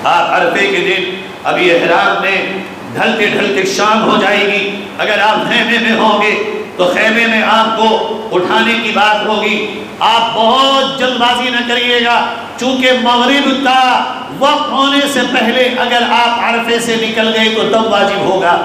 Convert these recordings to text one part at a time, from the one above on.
آپ عرفے کے دن ابھی احرام میں ڈھلتے ڈھلتے شام ہو جائے گی، اگر آپ خیمے میں ہوں گے تو خیمے میں آپ کو اٹھانے کی بات ہوگی، آپ بہت جلد بازی نہ کریے گا، چونکہ مغرب کا وقت ہونے سے پہلے اگر آپ عرفے سے نکل گئے تو تب واجب ہوگا،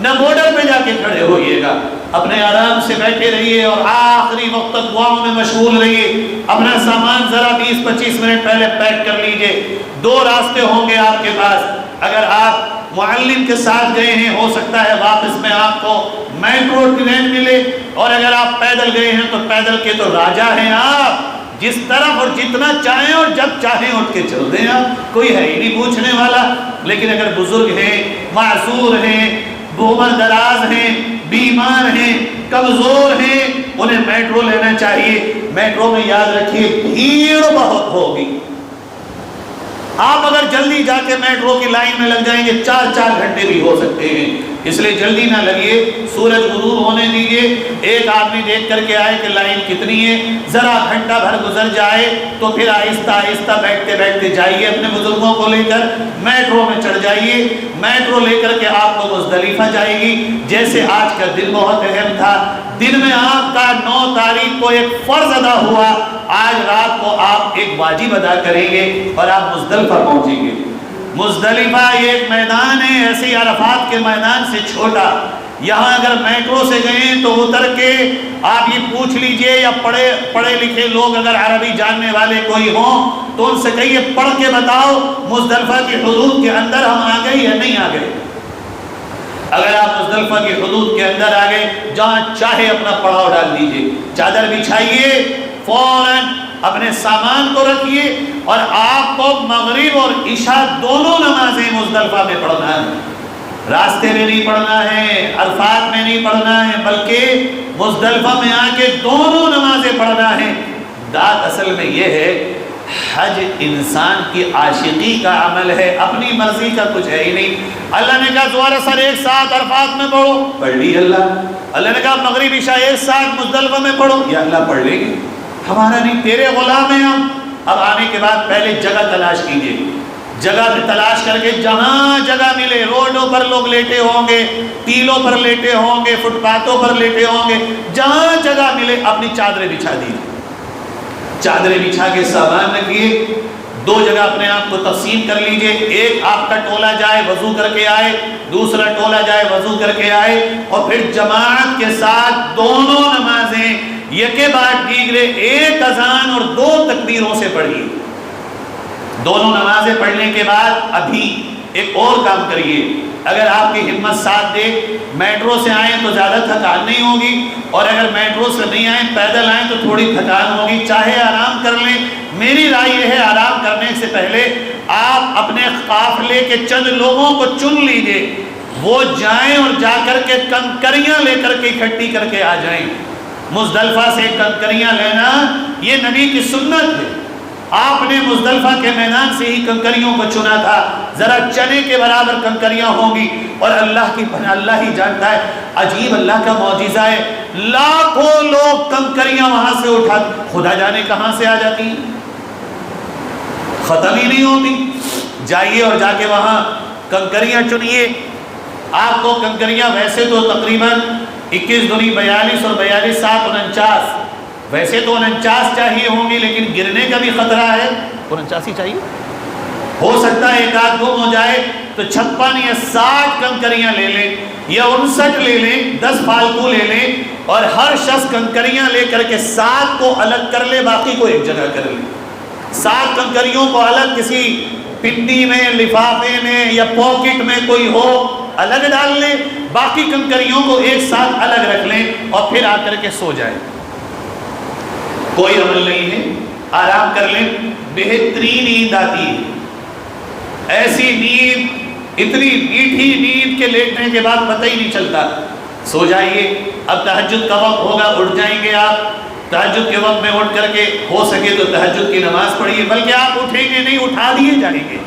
نہ بارڈر پہ جا کے کھڑے ہوئیے گا، اپنے آرام سے بیٹھے رہیے اور آخری وقت تک دعاؤں میں مشغول رہیے، اپنا سامان ذرا 20-25 منٹ پہلے پیک کر لیجئے۔ دو راستے ہوں گے آپ کے پاس، اگر آپ معلم کے ساتھ گئے ہیں ہو سکتا ہے واپس میں آپ کو میٹرو ٹرین ملے، اور اگر آپ پیدل گئے ہیں تو پیدل کے تو راجا ہیں آپ، جس طرف اور جتنا چاہیں اور جب چاہیں اٹھ کے چل دیں، آپ کوئی ہے ہی نہیں پوچھنے والا۔ لیکن اگر بزرگ ہیں، معذور ہیں، عمر دراز ہیں، بیمار ہیں، کمزور ہیں، انہیں میٹرو لینا چاہیے۔ میٹرو میں یاد رکھیے بھیڑ بہت ہوگی، آپ اگر جلدی جا کے میٹرو کی لائن میں لگ جائیں گے 4 گھنٹے بھی ہو سکتے ہیں، اس لیے جلدی نہ لگیے، سورج غروب ہونے دیجیے۔ ایک آدمی دیکھ کر کے آئے کہ لائن کتنی ہے، ذرا گھنٹہ بھر گزر جائے تو پھر آہستہ آہستہ بیٹھتے بیٹھتے جائیے، اپنے بزرگوں کو لے کر میٹرو میں چڑھ جائیے۔ میٹرو لے کر کے آپ کو مزدلفہ جائے گی۔ جیسے آج کا دن بہت اہم تھا، دن میں آپ کا 9 تاریخ کو ایک فرض ادا ہوا، آج رات کو آپ ایک واجب ادا کریں گے اور آپ مزدلفہ پہنچیں گے۔ مزدلفہ یہ ایک میدان ہے، ایسے عرفات کے میدان سے چھوٹا، یہاں اگر میٹرو سے گئے تو اتر کے آپ یہ پوچھ لیجئے، یا پڑھے لکھے لوگ اگر عربی جاننے والے کوئی ہوں تو ان سے کہیے پڑھ کے بتاؤ مزدلفہ کی حدود کے اندر ہم آ گئے یا نہیں آ گئے۔ اگر آپ مزدلفہ کی حدود کے اندر آ گئے، جہاں چاہے اپنا پڑاؤ ڈال دیجئے، چادر بچھائیے، فوراً اپنے سامان کو رکھیے، اور آپ کو مغرب اور عشاء دونوں نمازیں مزدلفہ میں پڑھنا ہے، راستے میں نہیں پڑھنا ہے، عرفات میں نہیں پڑھنا ہے، بلکہ مزدلفہ میں آ کے دونوں نمازیں پڑھنا ہے۔ بات اصل میں یہ ہے، حج انسان کی عاشقی کا عمل ہے، اپنی مرضی کا کچھ ہے ہی نہیں۔ اللہ نے کہا ظہر اثر ایک ساتھ عرفات میں پڑھو، پڑھ لی اللہ نے کہا مغرب عشاء ایک ساتھ مزدلفہ میں پڑھو، یا اللہ پڑھ لیں گے، ہمارا نہیں، تیرے غلام ہیں ہم۔ اب آنے کے بعد پہلے جگہ تلاش کیجئے، جگہ تلاش کر کے جہاں جگہ ملے، روڈوں پر لوگ لیٹے ہوں گے، ٹیلوں پر لیٹے ہوں گے، فٹ پاتھوں پر لیٹے ہوں گے، جہاں جگہ ملے اپنی چادریں بچھا دیجئے، چادریں بچھا کے سامان رکھیے، 2 جگہ اپنے آپ کو تقسیم کر لیجئے، ایک آپ کا ٹولہ جائے وضو کر کے آئے، دوسرا ٹولہ جائے وضو کر کے آئے، اور پھر جماعت کے ساتھ دونوں نمازیں یکے بعد دیگرے ایک اذان اور 2 تکبیروں سے پڑھیے۔ دونوں نمازیں پڑھنے کے بعد ابھی ایک اور کام کریے، اگر آپ کی ہمت ساتھ دے، میٹرو سے آئیں تو زیادہ تھکان نہیں ہوگی، اور اگر میٹرو سے نہیں آئیں پیدل آئیں تو تھوڑی تھکان ہوگی، چاہے آرام کر لیں۔ میری رائے یہ ہے آرام کرنے سے پہلے آپ اپنے قافلے کے چند لوگوں کو چن لیجئے، وہ جائیں اور جا کر کے کنکریاں لے کر کے اکٹھی کر کے آ جائیں۔ مزدلفہ سے کنکریاں لینا یہ نبی کی سنت ہے، آپ نے مزدلفہ کے میدان سے ہی کنکریوں کو چنا تھا، ذرا چنے کے برابر کنکریاں ہوں گی، اور اللہ ہی جانتا ہے، عجیب اللہ کا معجزہ ہے، لاکھوں لوگ کنکریاں وہاں سے اٹھا، خدا جانے کہاں سے آ جاتی ہیں، ختم ہی نہیں ہوتی۔ جائیے اور جا کے وہاں کنکریاں چنیے، آپ کو کنکریاں ویسے تو تقریباً 21 دونی 42 اور 42 7 49، ویسے تو 49 چاہیے ہوں گی، لیکن گرنے کا بھی خطرہ ہے، 49 ہی چاہیے، ہو سکتا ہے ایک آدھ گم ہو جائے، تو 56 یا 60 کنکریاں لے لیں، یا 59 لے لیں، 10 فالتو لے لیں، اور ہر شخص کنکریاں لے کر کے 7 کو الگ کر لے، باقی کو ایک جگہ کر لے۔ 7 کنکریوں کو الگ کسی پنڈی میں، لفافے میں یا پاکٹ میں کوئی ہو الگ ڈال لیں، باقی کنکریوں کو ایک ساتھ الگ رکھ لیں، اور پھر آ کر کے سو جائیں۔ کوئی عمل نہیں ہے، آرام کر لیں، بہترین نیند آتی ہے، ایسی نیند، اتنی میٹھی نیند کے لیٹنے کے بعد پتہ ہی نہیں چلتا۔ سو جائیے، اب تہجد کا وقت ہوگا، اٹھ جائیں گے آپ، تہجد کے وقت میں اٹھ کر کے ہو سکے تو تہجد کی نماز پڑھیے، بلکہ آپ اٹھیں گے نہیں، اٹھا دیے جائیں گے،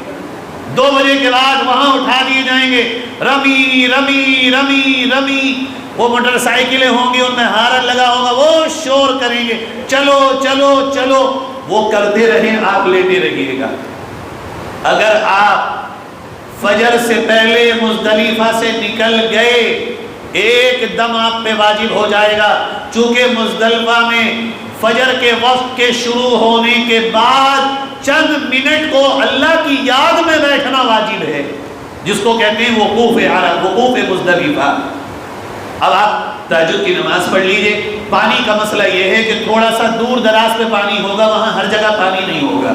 2 بجے کے بعد وہاں اٹھا دیے جائیں گے، رمی رمی رمی رمی، وہ موٹر سائیکلیں ہوں گی ان میں ہارن لگا ہوگا، وہ شور کریں گے، چلو چلو چلو، وہ کرتے رہیں، آپ لیتے رہیے گا۔ اگر آپ فجر سے پہلے مزدلفہ سے نکل گئے ایک دم آپ پہ واجب ہو جائے گا، چونکہ مزدلفہ میں فجر کے وقت کے شروع ہونے کے بعد چند منٹ کو اللہ کی یاد میں بیٹھنا واجب ہے، جس کو کہتے ہیں وقوف عرفہ، وقوف مزدلفہ۔ اب آپ تہجد کی نماز پڑھ لیجئے۔ پانی کا مسئلہ یہ ہے کہ تھوڑا سا دور دراز پہ پانی ہوگا، وہاں ہر جگہ پانی نہیں ہوگا۔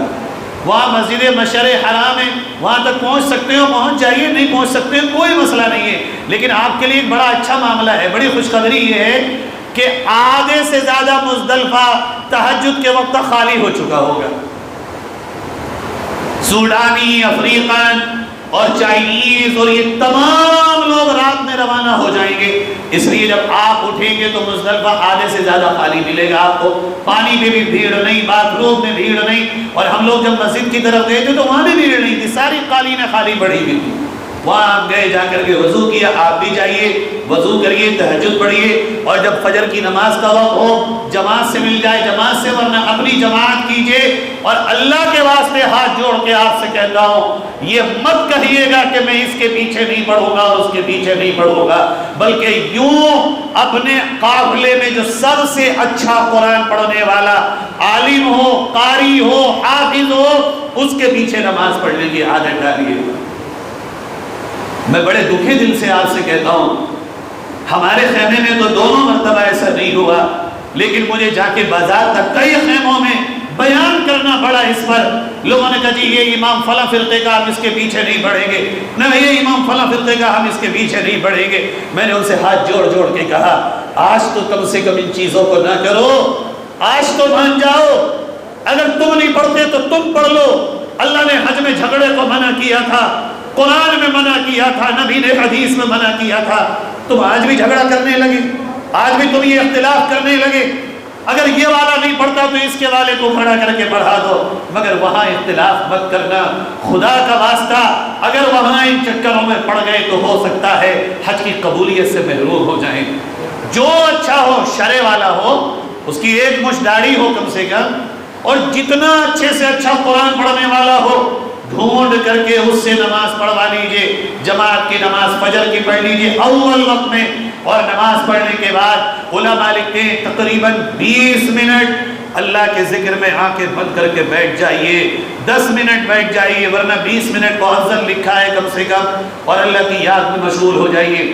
وہاں مسجد مشعر حرام ہے، وہاں تک پہنچ سکتے ہو پہنچ جائیے، نہیں پہنچ سکتے ہو کوئی مسئلہ نہیں ہے۔ لیکن آپ کے لیے ایک بڑا اچھا معاملہ ہے، بڑی خوشخبری یہ ہے کہ آدھے سے زیادہ مزدلفہ تہجد کے وقت تک خالی ہو چکا ہوگا۔ سوڈانی، افریقن اور چائنیز اور یہ تمام لوگ رات میں روانہ ہو جائیں گے، اس لیے جب آپ اٹھیں گے تو مزدلفہ آدھے سے زیادہ خالی ملے گا آپ کو۔ پانی میں بھی بھیڑ نہیں، باتھ روم میں بھیڑ نہیں، اور ہم لوگ جب مسجد کی طرف گئے تھے تو وہاں بھی بھیڑ نہیں تھی، ساری قالینیں خالی پڑی ہوئی تھی۔ وہاں آپ گئے، جا کر کے وضو کیا، آپ بھی جائیے وضو کریے، تہجد پڑھیے، اور جب فجر کی نماز کا وقت ہو جماعت سے مل جائے جماعت سے، ورنہ اپنی جماعت کیجئے۔ اور اللہ کے واسطے ہاتھ جوڑ کے آپ سے کہتا ہوں، یہ مت کہیے گا کہ میں اس کے پیچھے نہیں پڑھوں گا اور اس کے پیچھے نہیں پڑھوں گا، بلکہ یوں اپنے قافلے میں جو سب سے اچھا قرآن پڑھنے والا عالم ہو، قاری ہو، حافظ ہو، اس کے پیچھے نماز پڑھنے کی عادت ڈالیے۔ میں بڑے دکھے دل سے آپ سے کہتا ہوں، ہمارے خیمے میں تو دونوں مرتبہ ایسا نہیں ہوا، لیکن مجھے جا کے بازار تک کئی خیموں میں بیان کرنا پڑا اس پر۔ لوگوں نے کہا جی یہ امام فلاں فرقے کا ہم اس کے پیچھے نہیں پڑھیں گے، نہ یہ امام فلاں فرقے کا ہم اس کے پیچھے نہیں پڑھیں گے۔ میں نے ان سے ہاتھ جوڑ جوڑ کے کہا، آج تو کم سے کم ان چیزوں کو نہ کرو، آج تو مان جاؤ، اگر تم نہیں پڑھتے تو تم پڑھ لو۔ اللہ نے حج میں جھگڑے کو منع کیا تھا، قرآن میں منع کیا تھا، نبی نے حدیث میں منع کیا تھا، تم آج بھی جھگڑا کرنے لگے، آج بھی تم یہ اختلاف کرنے لگے۔ اگر یہ والا نہیں پڑھتا تو اس کے والے کو کھڑا کر کے پڑھا دو، مگر وہاں اختلاف مت کرنا، خدا کا واسطہ۔ اگر وہاں ان چکروں میں پڑ گئے تو ہو سکتا ہے حج کی قبولیت سے محروم ہو جائیں۔ جو اچھا ہو، شرع والا ہو، اس کی ایک مشت داڑھی ہو کم سے کم، اور جتنا اچھے سے اچھا قرآن پڑھنے والا ہو، ڈھونڈ کر کے اس سے نماز پڑھوا لیجئے۔ جماعت کی نماز فجر کی پڑھ لیجئے اول وقت میں، اور نماز پڑھنے کے بعد علماء لکھتے ہیں تقریباً 20 منٹ اللہ کے ذکر میں آنکھیں بند کر کے بیٹھ جائیے، 10 منٹ بیٹھ جائیے، ورنہ 20 منٹ کو افضل لکھا ہے کم سے کم، اور اللہ کی یاد میں مشغول ہو جائیے۔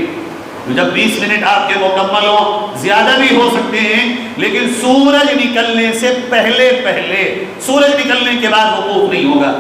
جب 20 منٹ آپ کے مکمل ہوں، زیادہ بھی ہو سکتے ہیں، لیکن سورج نکلنے سے پہلے، سورج نکلنے کے بعد وقوف نہیں ہوگا۔